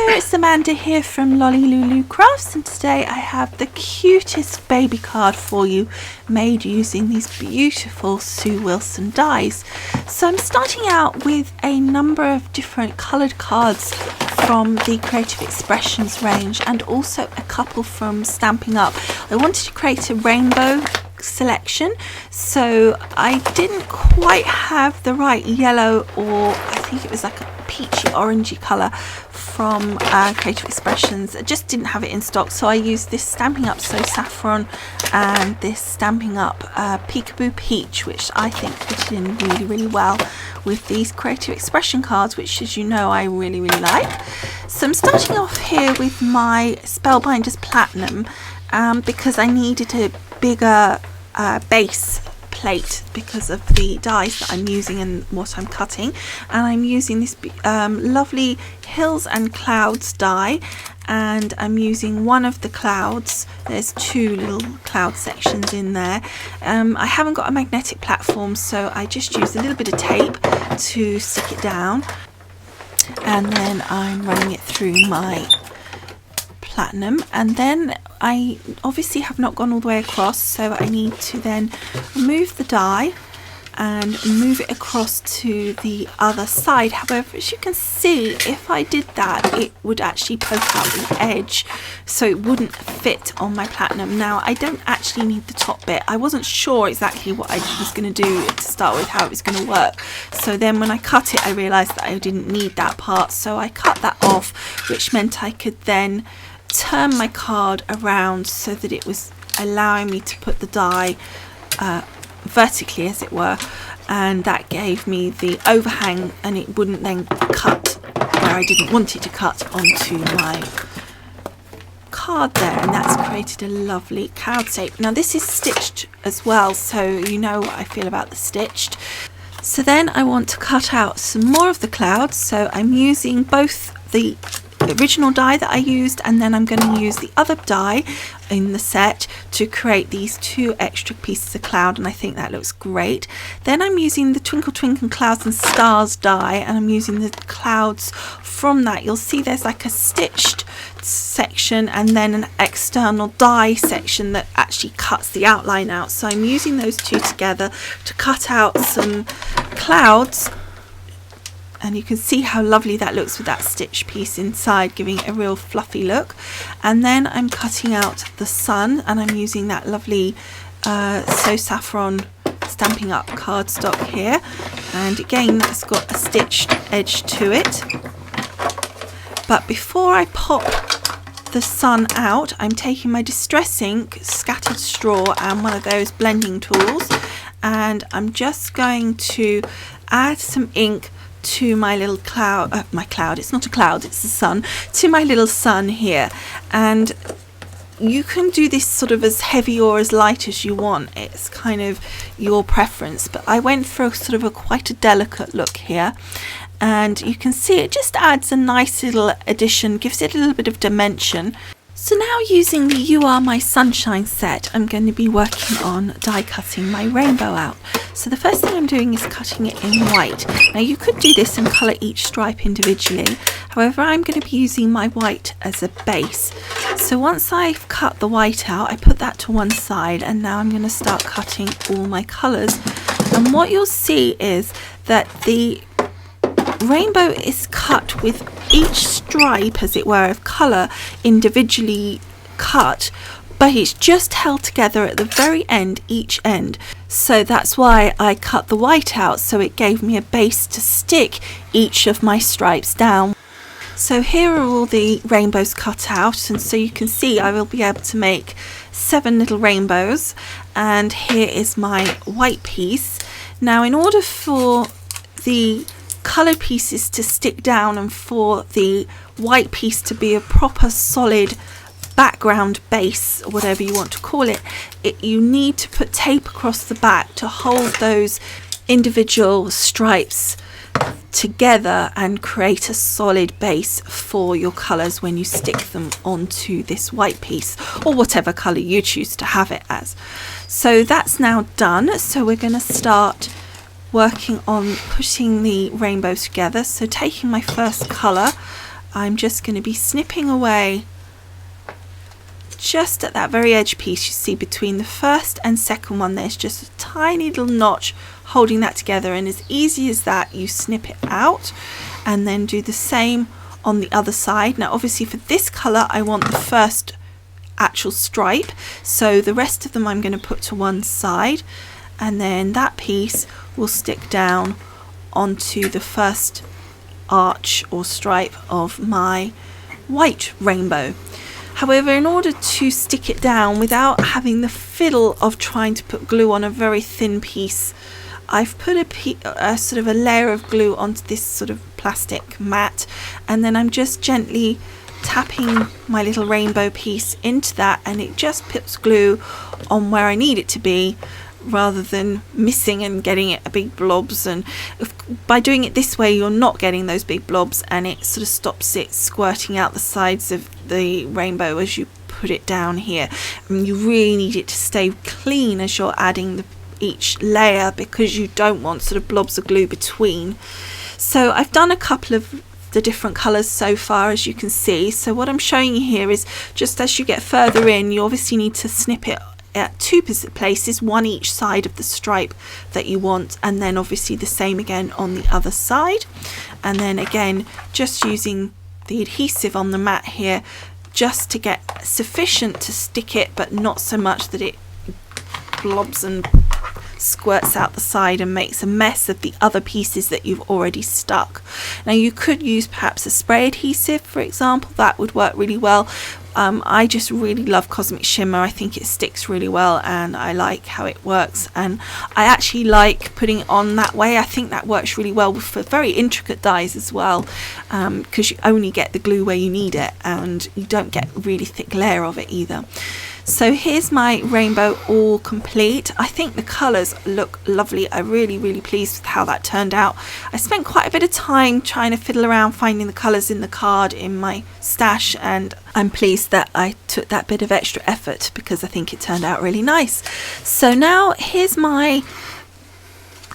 there, it's Amanda here from Lolli Lulu Crafts, and today I have the cutest baby card for you made using these beautiful Sue Wilson dies. So I'm starting out with a number of different coloured cards from the Creative Expressions range and also a couple from Stampin' Up. I wanted to create a rainbow selection, so I didn't quite have the right yellow, or I think it was like a peachy orangey colour from Creative Expressions. I just didn't have it in stock, so I used this Stampin' Up So Saffron and this Stampin' Up Peekaboo Peach, which I think fitted in really well with these Creative Expression cards, which, as you know, I really like. So I'm starting off here with my Spellbinders Platinum because I needed a bigger base plate because of the dies that I'm using and what I'm cutting, and I'm using this lovely Hills and Clouds die, and I'm using one of the clouds. There's two little cloud sections in there. I haven't got a magnetic platform, so I just used a little bit of tape to stick it down, and then I'm running it through my platinum, and then I obviously have not gone all the way across, so I need to then remove the die and move it across to the other side. However, as you can see, if I did that, it would actually poke out the edge, so it wouldn't fit on my platinum. Now, I don't actually need the top bit. I wasn't sure exactly what I was going to do to start with, how it was going to work. So then when I cut it, I realised that I didn't need that part, so I cut that off, which meant I could then turn my card around so that it was allowing me to put the die vertically, as it were, and that gave me the overhang, and it wouldn't then cut where I didn't want it to cut onto my card there, and that's created a lovely cloud shape. Now this is stitched as well, so you know what I feel about the stitched. So then I want to cut out some more of the clouds, so I'm using both the original die that I used, and then I'm going to use the other die in the set to create these two extra pieces of cloud, and I think that looks great. Then I'm using the Twinkle Twinkle Clouds and Stars die, and I'm using the clouds from that. You'll see there's like a stitched section and then an external die section that actually cuts the outline out, so I'm using those two together to cut out some clouds. And you can see how lovely that looks with that stitch piece inside, giving it a real fluffy look. And then I'm cutting out the sun, and I'm using that lovely So Saffron Stampin' Up cardstock here. And again, that's got a stitched edge to it. But before I pop the sun out, I'm taking my Distress Ink scattered straw and one of those blending tools, and I'm just going to add some ink to my little cloud, it's not a cloud, it's the sun, to my little sun here. And you can do this sort of as heavy or as light as you want, it's kind of your preference, but I went for sort of quite a delicate look here, and you can see it just adds a nice little addition, gives it a little bit of dimension. So now, using the You Are My Sunshine set, I'm going to be working on die cutting my rainbow out. So the first thing I'm doing is cutting it in white. Now you could do this and colour each stripe individually. However, I'm going to be using my white as a base. So once I've cut the white out, I put that to one side, and now I'm going to start cutting all my colours. And what you'll see is that the rainbow is cut with each stripe, as it were, of colour individually cut, but it's just held together at the very end, each end. So that's why I cut the white out, so it gave me a base to stick each of my stripes down. So here are all the rainbows cut out, and so you can see I will be able to make 7 little rainbows, and here is my white piece. Now, in order for the colored pieces to stick down and for the white piece to be a proper solid background base, or whatever you want to call it, you need to put tape across the back to hold those individual stripes together and create a solid base for your colours when you stick them onto this white piece, or whatever colour you choose to have it as. So that's now done, so we're going to start working on putting the rainbows together. So taking my first colour, I'm just going to be snipping away just at that very edge piece. You see between the first and second one there's just a tiny little notch holding that together, and as easy as that you snip it out and then do the same on the other side. Now obviously for this colour I want the first actual stripe, so the rest of them I'm going to put to one side, and then that piece will stick down onto the first arch or stripe of my white rainbow. However, in order to stick it down without having the fiddle of trying to put glue on a very thin piece, I've put a sort of a layer of glue onto this sort of plastic mat, and then I'm just gently tapping my little rainbow piece into that, and it just puts glue on where I need it to be, rather than missing and getting it a big blobs. And by doing it this way you're not getting those big blobs, and it sort of stops it squirting out the sides of the rainbow as you put it down here. And you really need it to stay clean as you're adding each layer, because you don't want sort of blobs of glue between. So I've done a couple of the different colours so far, as you can see. So what I'm showing you here is just as you get further in, you obviously need to snip it at two places, one each side of the stripe that you want, and then obviously the same again on the other side. And then again just using the adhesive on the mat here just to get sufficient to stick it, but not so much that it blobs and squirts out the side and makes a mess of the other pieces that you've already stuck. Now you could use perhaps a spray adhesive, for example. That would work really well. I just really love Cosmic Shimmer. I think it sticks really well and I like how it works, and I actually like putting it on that way. I think that works really well for very intricate dies as well, because you only get the glue where you need it and you don't get a really thick layer of it either. So here's my rainbow all complete. I think the colours look lovely. I'm really pleased with how that turned out. I spent quite a bit of time trying to fiddle around finding the colours in the card in my stash, and I'm pleased that I took that bit of extra effort because I think it turned out really nice. So now here's my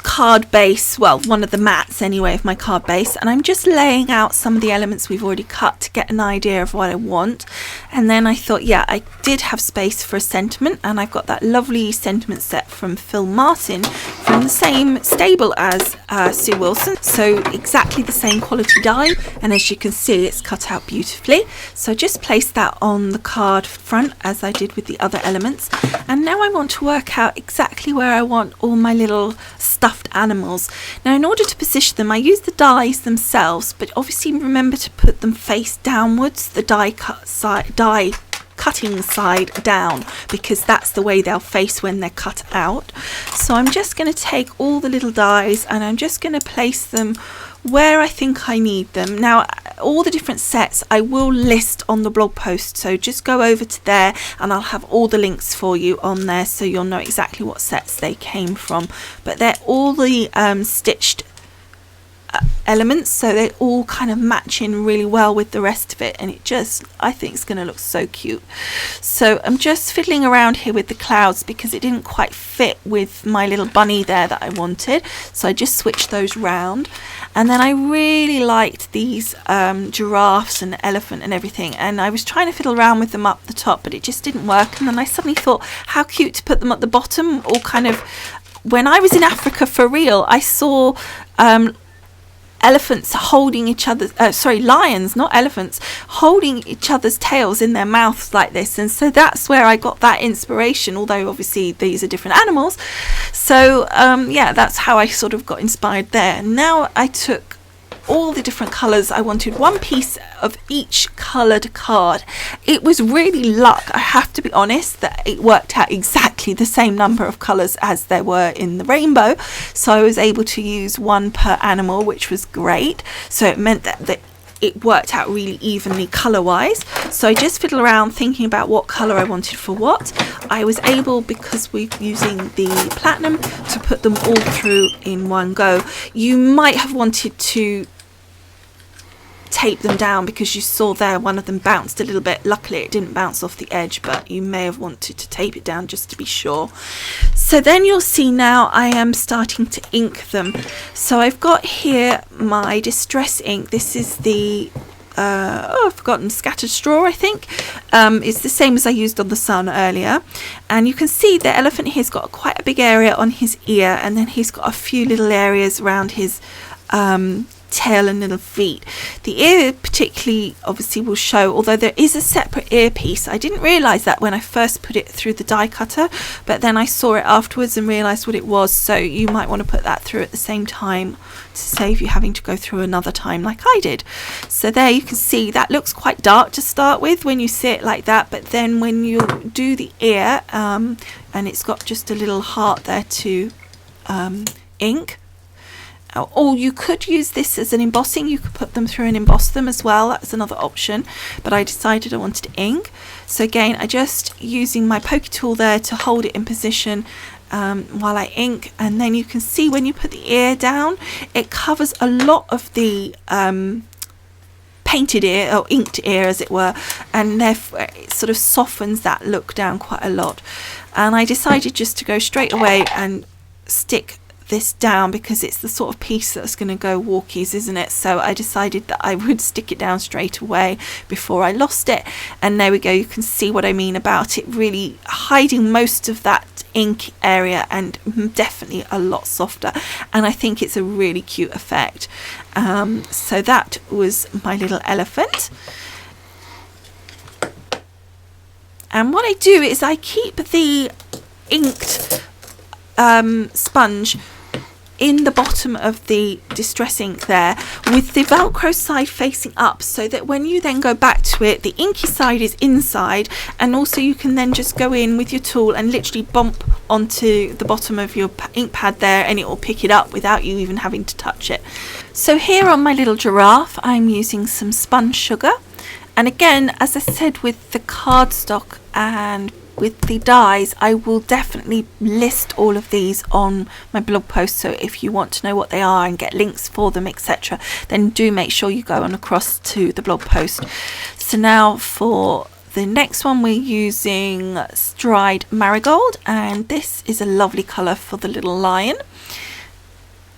card base, well, one of the mats anyway of my card base, and I'm just laying out some of the elements we've already cut to get an idea of what I want. And then I thought, yeah, I did have space for a sentiment, and I've got that lovely sentiment set from Phil Martin from the same stable as Sue Wilson, so exactly the same quality die, and as you can see it's cut out beautifully. So just place that on the card front as I did with the other elements, and now I want to work out exactly where I want all my little stuffed animals. Now in order to position them I use the dies themselves, but obviously remember to put them face downwards, the die cutting side down, because that's the way they'll face when they're cut out. So I'm just going to take all the little dies and I'm just going to place them where I think I need them. Now all the different sets I will list on the blog post, so just go over to there and I'll have all the links for you on there so you'll know exactly what sets they came from. But they're all the stitched elements, so they all kind of match in really well with the rest of it, and it just, I think it's going to look so cute. So I'm just fiddling around here with the clouds because it didn't quite fit with my little bunny there that I wanted, so I just switched those round. And then I really liked these giraffes and elephant and everything, and I was trying to fiddle around with them up the top, but it just didn't work. And then I suddenly thought how cute to put them at the bottom, all kind of, when I was in Africa for real, I saw elephants holding each other's lions, not elephants, holding each other's tails in their mouths like this, and so that's where I got that inspiration, although obviously these are different animals. So yeah, that's how I sort of got inspired there. Now I took all the different colours. I wanted one piece of each coloured card. It was really luck, I have to be honest, that it worked out exactly the same number of colours as there were in the rainbow, so I was able to use one per animal, which was great. So it meant that it worked out really evenly colour wise. So I just fiddled around thinking about what colour I wanted for what. I was able, because we're using the platinum, to put them all through in one go. You might have wanted to tape them down because you saw there one of them bounced a little bit. Luckily it didn't bounce off the edge, but you may have wanted to tape it down just to be sure. So then you'll see now I am starting to ink them. So I've got here my distress ink. This is the I've forgotten, scattered straw, I think. It's the same as I used on the sun earlier. And you can see the elephant here's got quite a big area on his ear, and then he's got a few little areas around his tail and little feet. The ear particularly obviously will show, although there is a separate earpiece. I didn't realise that when I first put it through the die cutter, but then I saw it afterwards and realised what it was, so you might want to put that through at the same time to save you having to go through another time like I did. So there you can see that looks quite dark to start with when you see it like that, but then when you do the ear, and it's got just a little heart there to ink. Or you could use this as an embossing. You could put them through and emboss them as well. That's another option. But I decided I wanted to ink. So again, I just using my pokey tool there to hold it in position while I ink. And then you can see when you put the ear down, it covers a lot of the painted ear, or inked ear as it were. And therefore it sort of softens that look down quite a lot. And I decided just to go straight away and stick this down because it's the sort of piece that's going to go walkies, isn't it? So I decided that I would stick it down straight away before I lost it. And there we go, you can see what I mean about it really hiding most of that ink area, and definitely a lot softer, and I think it's a really cute effect. So that was my little elephant. And what I do is I keep the inked sponge in the bottom of the distress ink there with the velcro side facing up, so that when you then go back to it, the inky side is inside, and also you can then just go in with your tool and literally bump onto the bottom of your ink pad there, and it will pick it up without you even having to touch it. So here on my little giraffe, I'm using some spun sugar, and again, as I said, with the cardstock and with the dies, I will definitely list all of these on my blog post, so if you want to know what they are and get links for them, etc., then do make sure you go on across to the blog post. So now for the next one, we're using dried marigold, and this is a lovely colour for the little lion.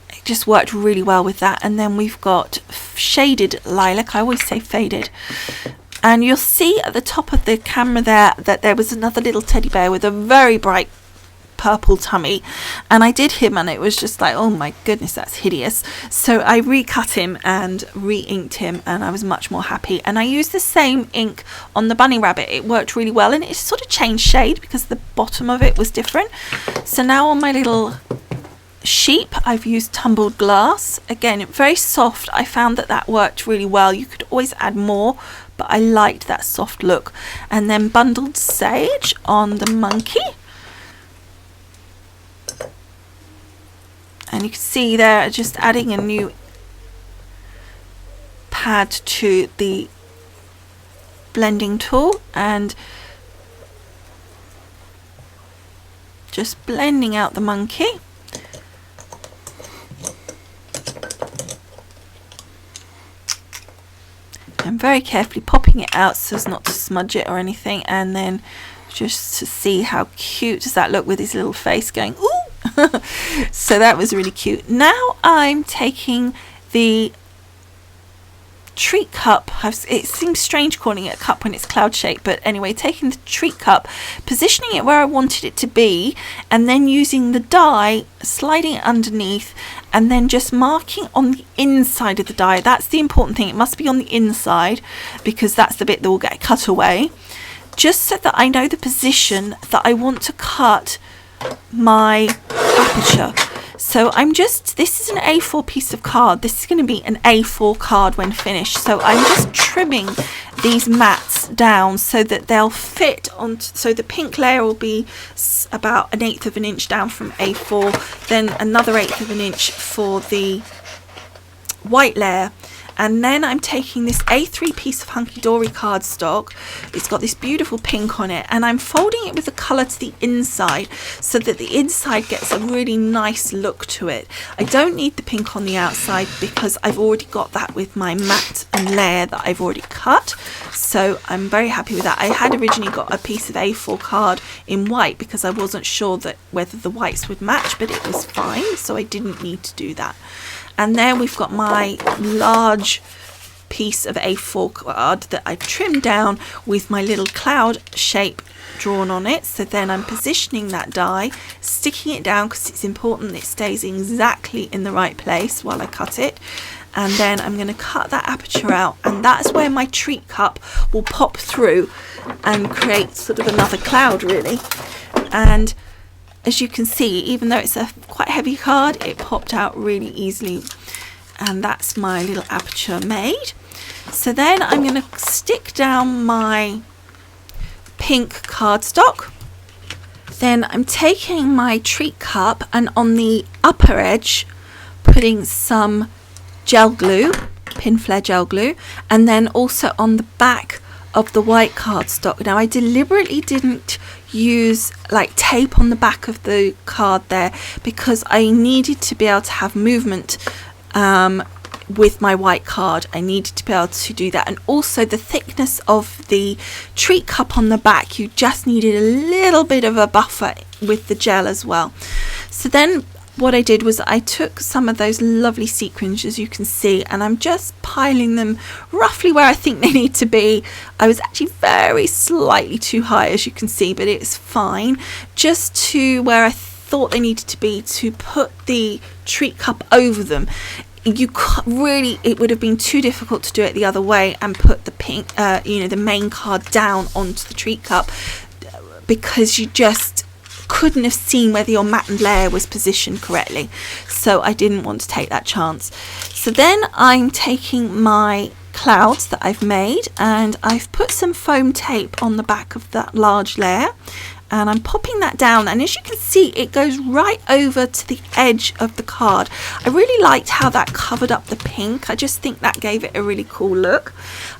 It just worked really well with that. And then we've got shaded lilac, I always say faded. And you'll see at the top of the camera there that there was another little teddy bear with a very bright purple tummy, and I did him and it was just like, oh my goodness, that's hideous. So I recut him and re-inked him, and I was much more happy. And I used the same ink on the bunny rabbit. It worked really well, and it sort of changed shade because the bottom of it was different. So now on my little sheep, I've used tumbled glass. Again, very soft. I found that that worked really well. You could always add more, but I liked that soft look. And then bundled sage on the monkey. And you can see there, just adding a new pad to the blending tool and just blending out the monkey. I'm very carefully popping it out so as not to smudge it or anything, and then just to see how cute does that look with his little face going ooh. So that was really cute. Now I'm taking the treat cup. It seems strange calling it a cup when it's cloud shaped, but anyway, taking the treat cup, positioning it where I wanted it to be, and then using the die, sliding it underneath, and then just marking on the inside of the die. That's the important thing. It must be on the inside because that's the bit that will get cut away, just so that I know the position that I want to cut my aperture. So I'm just, this is an A4 piece of card. This is going to be an A4 card when finished. So I'm just trimming these mats down so that they'll fit on, so the pink layer will be about 1/8 of an inch down from A4, then another 1/8 of an inch for the white layer. And then I'm taking this A3 piece of Hunky Dory cardstock. It's got this beautiful pink on it, and I'm folding it with the colour to the inside so that the inside gets a really nice look to it. I don't need the pink on the outside because I've already got that with my mat and layer that I've already cut. So I'm very happy with that. I had originally got a piece of A4 card in white because I wasn't sure that whether the whites would match, but it was fine, so I didn't need to do that. And there we've got my large piece of A4 card that I've trimmed down with my little cloud shape drawn on it. So then I'm positioning that die, sticking it down because it's important it stays exactly in the right place while I cut it. And then I'm going to cut that aperture out, and that's where my treat cup will pop through and create sort of another cloud really. And as you can see, even though it's a quite heavy card, it popped out really easily, and that's my little aperture made. So then I'm going to stick down my pink cardstock. Then I'm taking my treat cup and on the upper edge putting some gel glue, pin flare gel glue, and then also on the back of the white cardstock. Now I deliberately didn't use like tape on the back of the card there because I needed to be able to have movement with my white card. I needed to be able to do that, and also the thickness of the treat cup on the back, you just needed a little bit of a buffer with the gel as well. So then what I did was I took some of those lovely sequins, as you can see, and I'm just piling them roughly where I think they need to be. I was actually very slightly too high, as you can see, but it's fine. Just to where I thought they needed to be to put the treat cup over them. You really, it would have been too difficult to do it the other way and put the pink, the main card down onto the treat cup, because you just couldn't have seen whether your matte layer was positioned correctly. So I didn't want to take that chance. So then I'm taking my clouds that I've made, and I've put some foam tape on the back of that large layer, and I'm popping that down, and as you can see it goes right over to the edge of the card. I really liked how that covered up the pink. I just think that gave it a really cool look.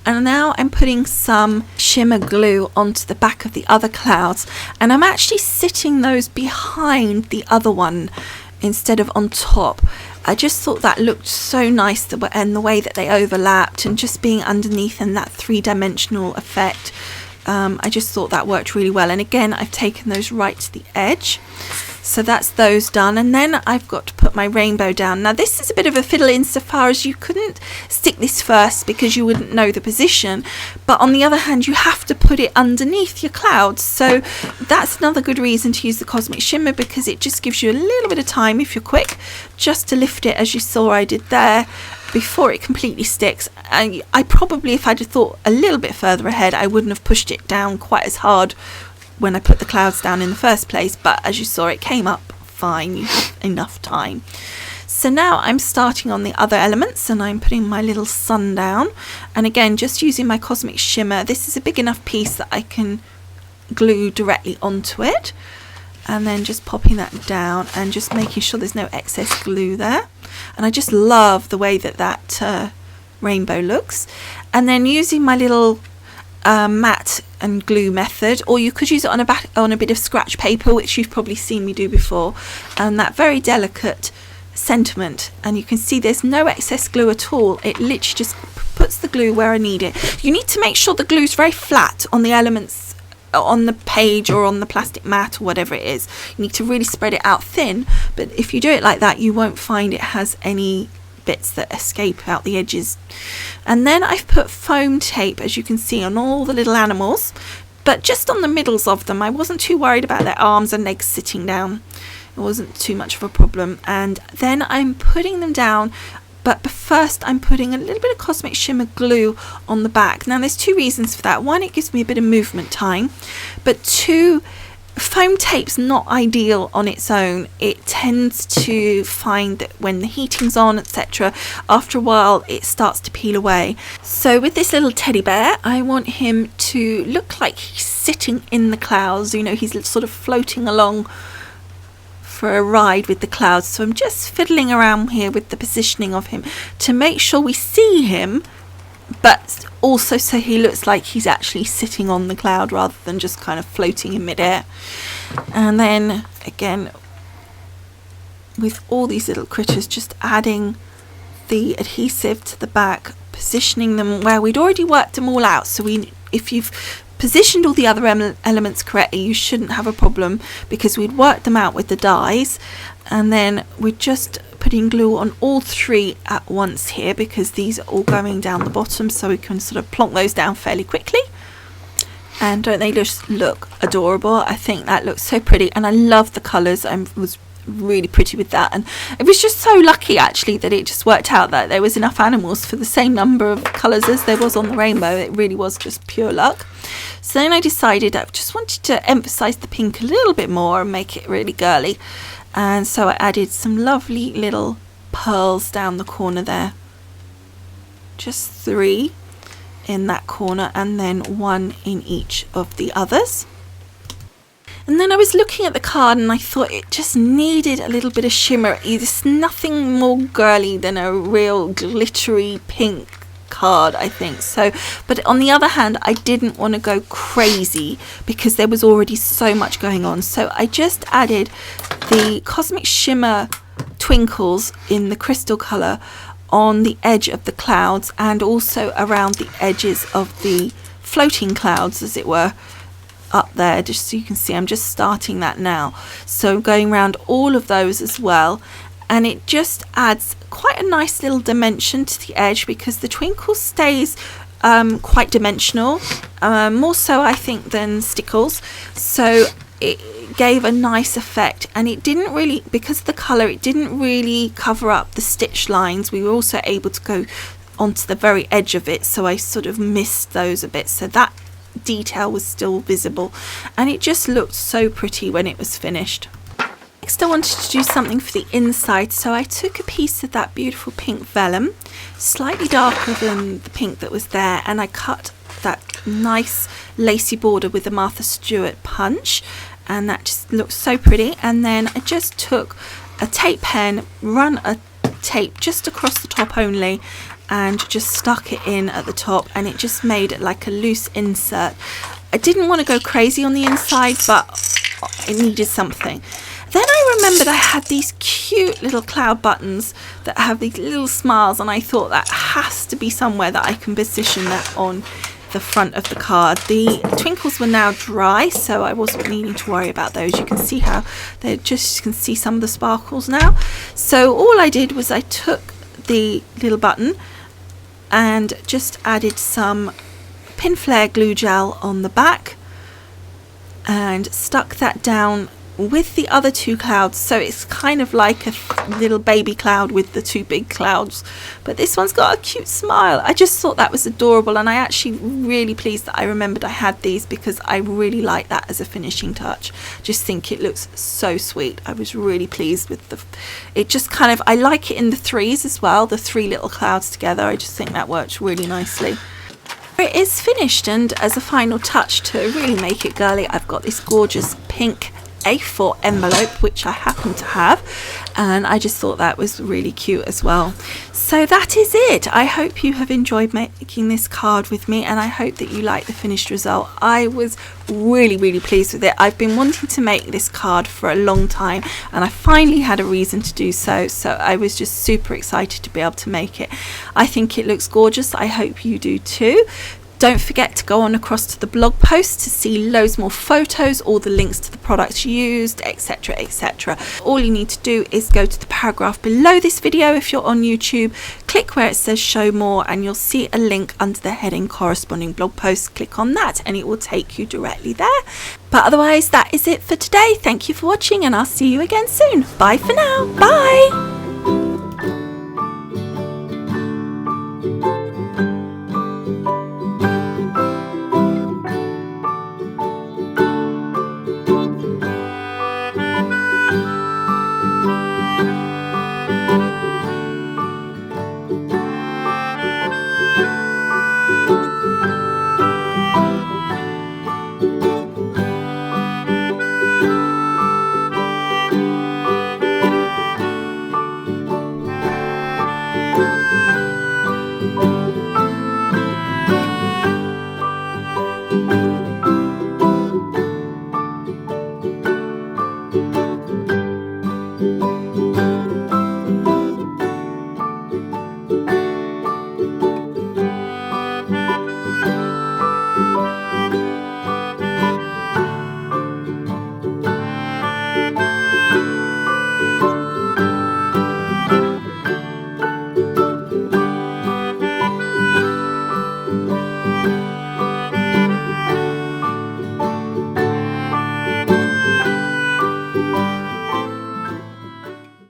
And now I'm putting some shimmer glue onto the back of the other clouds, and I'm actually sitting those behind the other one instead of on top. I just thought that looked so nice, and the way that they overlapped and just being underneath in that three-dimensional effect. I just thought that worked really well, and again I've taken those right to the edge. So that's those done, and then I've got to put my rainbow down. Now this is a bit of a fiddle insofar as you couldn't stick this first because you wouldn't know the position, but on the other hand you have to put it underneath your clouds. So that's another good reason to use the Cosmic Shimmer, because it just gives you a little bit of time, if you're quick, just to lift it as you saw I did there, before it completely sticks. And I probably, if I'd have thought a little bit further ahead, I wouldn't have pushed it down quite as hard when I put the clouds down in the first place, but as you saw it came up fine. You have enough time. So now I'm starting on the other elements, and I'm putting my little sun down, and again just using my Cosmic Shimmer. This is a big enough piece that I can glue directly onto it, and then just popping that down and just making sure there's no excess glue there. And I just love the way that rainbow looks. And then using my little matte and glue method, or you could use it on a bit of scratch paper, which you've probably seen me do before, and that very delicate sentiment, and you can see there's no excess glue at all. It literally just puts the glue where I need it. You need to make sure the glue is very flat on the elements on the page or on the plastic mat or whatever it is. You need to really spread it out thin, but if you do it like that you won't find it has any bits that escape out the edges. And then I've put foam tape, as you can see, on all the little animals, but just on the middles of them. I wasn't too worried about their arms and legs sitting down. It wasn't too much of a problem. And then I'm putting them down, but first I'm putting a little bit of Cosmic Shimmer glue on the back. Now there's two reasons for that. One, it gives me a bit of movement time, but two, foam tape's not ideal on its own. It tends to find that when the heating's on, etc., after a while it starts to peel away. So with this little teddy bear, I want him to look like he's sitting in the clouds. You know, he's sort of floating along for a ride with the clouds. So I'm just fiddling around here with the positioning of him to make sure we see him, but also so he looks like he's actually sitting on the cloud rather than just kind of floating in midair. And then again with all these little critters, just adding the adhesive to the back, positioning them where we'd already worked them all out. So if you've positioned all the other elements correctly, you shouldn't have a problem, because we'd worked them out with the dies, and then we're just putting glue on all three at once here, because these are all going down the bottom, so we can sort of plonk those down fairly quickly. And don't they just look adorable? I think that looks so pretty, and I love the colours. I was really pretty with that, and it was just so lucky actually that it just worked out that there was enough animals for the same number of colours as there was on the rainbow. It really was just pure luck. So then I decided I just wanted to emphasize the pink a little bit more and make it really girly, and so I added some lovely little pearls down the corner there, just 3 in that corner and then 1 in each of the others. And then I was looking at the card and I thought it just needed a little bit of shimmer. There's nothing more girly than a real glittery pink card, I think. So, but on the other hand, I didn't want to go crazy because there was already so much going on. So I just added the Cosmic Shimmer twinkles in the crystal colour on the edge of the clouds and also around the edges of the floating clouds, as it were, up there, just so you can see. I'm just starting that now, so going around all of those as well, and it just adds quite a nice little dimension to the edge because the twinkle stays quite dimensional, more so I think than stickles, so it gave a nice effect. And it didn't really, because of the colour, it didn't really cover up the stitch lines. We were also able to go onto the very edge of it, so I sort of missed those a bit, so that detail was still visible, and it just looked so pretty when it was finished. Next I wanted to do something for the inside, so I took a piece of that beautiful pink vellum, slightly darker than the pink that was there, and I cut that nice lacy border with a Martha Stewart punch, and that just looks so pretty. And then I just took a tape pen, run a tape just across the top only, and just stuck it in at the top, and it just made it like a loose insert. I didn't want to go crazy on the inside, but it needed something. Then I remembered I had these cute little cloud buttons that have these little smiles, and I thought that has to be somewhere that I can position that on the front of the card. The twinkles were now dry, so I wasn't needing to worry about those. You can see how they just, you can see some of the sparkles now. So all I did was I took the little button and just added some pin flare glue gel on the back and stuck that down with the other two clouds, so it's kind of like a little baby cloud with the two big clouds, but this one's got a cute smile. I just thought that was adorable, and I actually really pleased that I remembered I had these because I really like that as a finishing touch. Just think it looks so sweet. I was really pleased with it just kind of, I like it in the threes as well, the 3 little clouds together. I just think that works really nicely. It is finished, and as a final touch to really make it girly, I've got this gorgeous pink A4 envelope, which I happen to have, and I just thought that was really cute as well. So that is it. I hope you have enjoyed making this card with me, and I hope that you like the finished result. I was really pleased with it. I've been wanting to make this card for a long time, and I finally had a reason to do so, so I was just super excited to be able to make it. I think it looks gorgeous. I hope you do too. Don't forget to go on across to the blog post to see loads more photos, all the links to the products used, etc, etc. All you need to do is go to the paragraph below this video if you're on YouTube, click where it says show more, and you'll see a link under the heading corresponding blog post. Click on that and it will take you directly there. But otherwise, that is it for today. Thank you for watching, and I'll see you again soon. Bye for now. Bye.